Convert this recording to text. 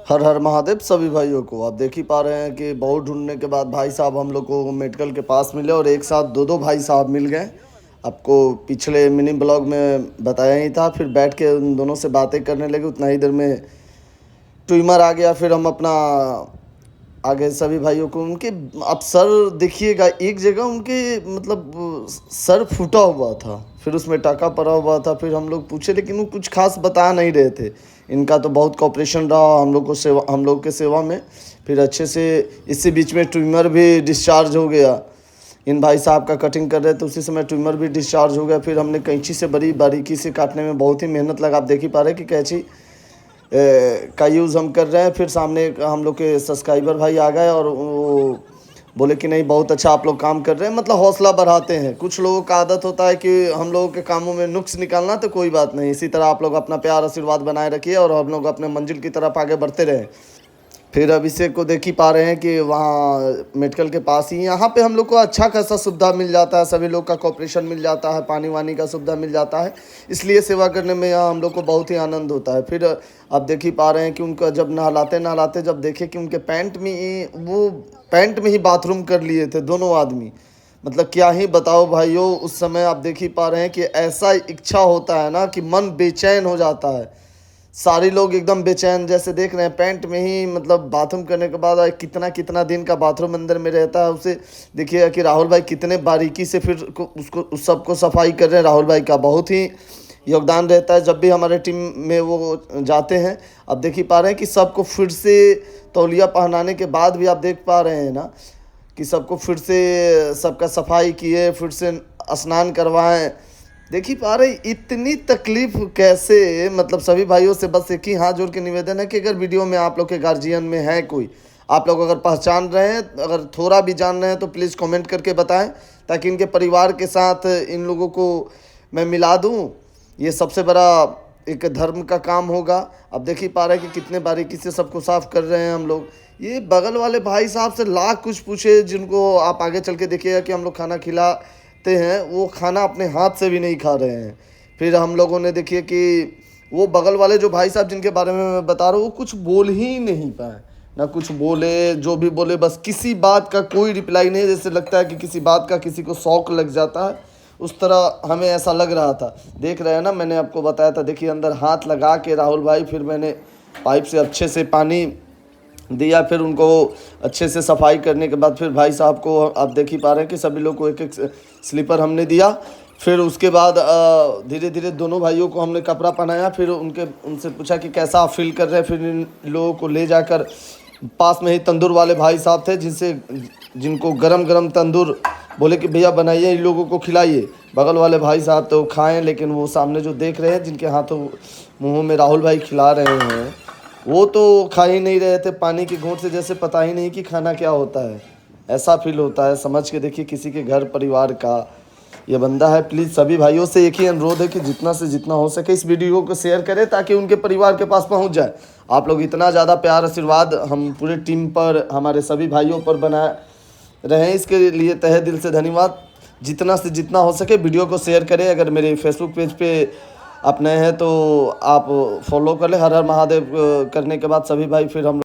हर हर महादेव सभी भाइयों को। आप देख ही पा रहे हैं कि बहुत ढूंढने के बाद भाई साहब हम लोग को मेडिकल के पास मिले और एक साथ दो दो भाई साहब मिल गए। आपको पिछले मिनी ब्लॉग में बताया ही था, फिर बैठ के उन दोनों से बातें करने लगे। उतना ही देर में ट्यूमर आ गया। फिर हम अपना आगे सभी भाइयों को उनके, आप सर देखिएगा एक जगह उनके, मतलब सर फूटा हुआ था, फिर उसमें टाका पड़ा हुआ था। फिर हम लोग पूछे लेकिन वो कुछ खास बता नहीं रहे थे। इनका तो बहुत कॉपरेशन रहा हम लोग के सेवा में। फिर अच्छे से इसी बीच में ट्यूमर भी डिस्चार्ज हो गया। इन भाई साहब का कटिंग कर रहे थे, उसी समय ट्यूमर भी डिस्चार्ज हो गया। फिर हमने कैंची से बड़ी बारीकी से काटने में बहुत ही मेहनत लगा। आप देख ही पा रहे हैं कि कैंची का यूज़ हम कर रहे हैं। फिर सामने हम लोग के सब्सक्राइबर भाई आ गए और वो बोले कि नहीं बहुत अच्छा आप लोग काम कर रहे हैं, मतलब हौसला बढ़ाते हैं। कुछ लोगों का आदत होता है कि हम लोगों के कामों में नुक्स निकालना, तो कोई बात नहीं, इसी तरह आप लोग अपना प्यार आशीर्वाद बनाए रखिए और हम लोग अपने मंजिल की तरफ आगे बढ़ते रहें। फिर अभिषेक को देख ही पा रहे हैं कि वहाँ मेडिकल के पास ही यहाँ पे हम लोग को अच्छा खासा सुविधा मिल जाता है, सभी लोग का कॉपरेशन मिल जाता है, पानी वानी का सुविधा मिल जाता है, इसलिए सेवा करने में यहाँ हम लोग को बहुत ही आनंद होता है। फिर आप देख ही पा रहे हैं कि उनका जब नहलाते जब देखे कि उनके पैंट में ही बाथरूम कर लिए थे दोनों आदमी। मतलब क्या ही बताओ भाइयों, उस समय आप देख ही पा रहे हैं कि ऐसा इच्छा होता है ना कि मन बेचैन हो जाता है। सारे लोग एकदम बेचैन जैसे देख रहे हैं, पैंट में ही मतलब बाथरूम करने के बाद कितना कितना दिन का बाथरूम अंदर में रहता है। उसे देखिएगा कि राहुल भाई कितने बारीकी से फिर उसको उस सबको सफाई कर रहे हैं। राहुल भाई का बहुत ही योगदान रहता है जब भी हमारे टीम में वो जाते हैं। अब देख ही पा रहे हैं कि सबको फिर से तौलिया पहनाने के बाद भी आप देख पा रहे हैं ना कि सबको फिर से सबका सफाई किए, फिर से स्नान करवाएं। देख ही पा रहे इतनी तकलीफ कैसे, मतलब सभी भाइयों से बस एक ही हाथ जोड़ के निवेदन है कि अगर वीडियो में आप लोग के गार्जियन में है कोई, आप लोग अगर पहचान रहे हैं, अगर थोड़ा भी जान रहे हैं तो प्लीज़ कमेंट करके बताएं, ताकि इनके परिवार के साथ इन लोगों को मैं मिला दूं। ये सबसे बड़ा एक धर्म का काम होगा। अब देख ही पा रहे हैं कि कितने बारीकी से सबको साफ कर रहे हैं हम लोग। ये बगल वाले भाई साहब से लाख कुछ पूछे, जिनको आप आगे चल के देखिएगा कि हम लोग खाना खिलाते हैं, वो खाना अपने हाथ से भी नहीं खा रहे हैं। फिर हम लोगों ने देखिए कि वो बगल वाले जो भाई साहब जिनके बारे में मैं बता रहा हूँ, वो कुछ बोल ही नहीं पाए, ना कुछ बोले, जो भी बोले बस किसी बात का कोई रिप्लाई नहीं। जैसे लगता है कि किसी बात का किसी को शौक लग जाता है, उस तरह हमें ऐसा लग रहा था। देख रहे हैं ना, मैंने आपको बताया था, देखिए अंदर हाथ लगा के राहुल भाई, फिर मैंने पाइप से अच्छे से पानी दिया, फिर उनको अच्छे से सफाई करने के बाद फिर भाई साहब को आप देख ही पा रहे हैं कि सभी लोग को एक एक स्लीपर हमने दिया। फिर उसके बाद धीरे धीरे दोनों भाइयों को हमने कपड़ा पहनाया। फिर उनसे पूछा कि कैसा आप फील कर रहे हैं। फिर इन लोगों को ले जाकर पास में ही तंदूर वाले भाई साहब थे, जिनको गरम गरम तंदूर बोले कि भैया बनाइए, इन लोगों को खिलाइए। बगल वाले भाई साहब तो खाएं, लेकिन वो सामने जो देख रहे हैं जिनके हाथों मुंहों में राहुल भाई खिला रहे हैं, वो तो खा ही नहीं रहे थे। पानी की घूंट से जैसे पता ही नहीं कि खाना क्या होता है, ऐसा फील होता है। समझ के देखिए किसी के घर परिवार का ये बंदा है। प्लीज़ सभी भाइयों से एक ही अनुरोध है कि जितना से जितना हो सके इस वीडियो को शेयर करें, ताकि उनके परिवार के पास पहुंच जाए। आप लोग इतना ज़्यादा प्यार आशीर्वाद हम पूरे टीम पर, हमारे सभी भाइयों पर बनाए रहें, इसके लिए तहे दिल से धन्यवाद। जितना से जितना हो सके वीडियो को शेयर करें। अगर मेरे फेसबुक पेज पे आप नए हैं तो आप फॉलो कर लें। हर हर महादेव करने के बाद सभी भाई फिर हम